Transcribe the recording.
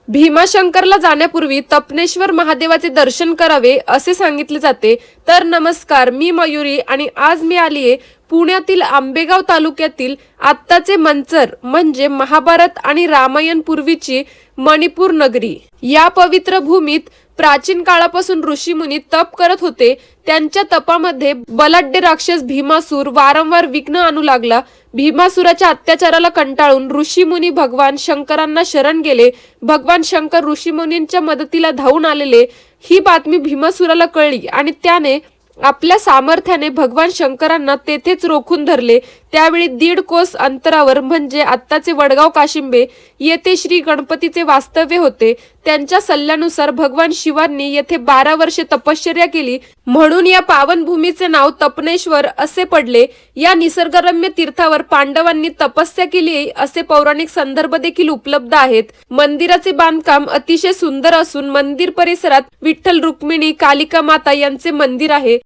भीमाशंकरला जाण्यापूर्वी तपनेश्वर महादेवाचे दर्शन करावे असे सांगितले जाते। तर नमस्कार, मी मयुरी आणि आज मी आलीये पुण्यातील आंबेगाव तालुक्यातील आत्ताचे मंचर म्हणजे महाभारत आणि रामायण पूर्वीची मणिपूर नगरी। या पवित्र भूमीत प्राचीन काळापासून ऋषीमुनी तप करत होते। त्यांच्या तपामध्ये बलाढ्य राक्षस भीमासूर वारंवार विघ्न आणू लागला। भीमासुराच्या अत्याचाराला कंटाळून ऋषीमुनी भगवान शंकरांना शरण गेले। भगवान शंकर ऋषीमुनींच्या मदतीला धावून आलेले ही बातमी भीमासुराला कळली आणि त्याने आपल्या सामर्थ्याने भगवान शंकरांना तेथेच रोखून धरले। त्यावेळी 1.5 कोस अंतरावर म्हणजे आत्ताचे वडगाव काशिंबे येथे श्री गणपतीचे वास्तव्य होते। त्यांच्या सल्ल्यानुसार भगवान शिवांनी येथे 12 वर्षे तपश्चर्या केली, म्हणून या पावनभूमीचे नाव तपनेश्वर असे पडले। या निसर्गरम्य तीर्थावर पांडवांनी तपस्या केली असे पौराणिक संदर्भ देखील उपलब्ध आहेत। मंदिराचे बांधकाम अतिशय सुंदर असून मंदिर परिसरात विठ्ठल रुक्मिणी कालिका माता यांचे मंदिर आहे।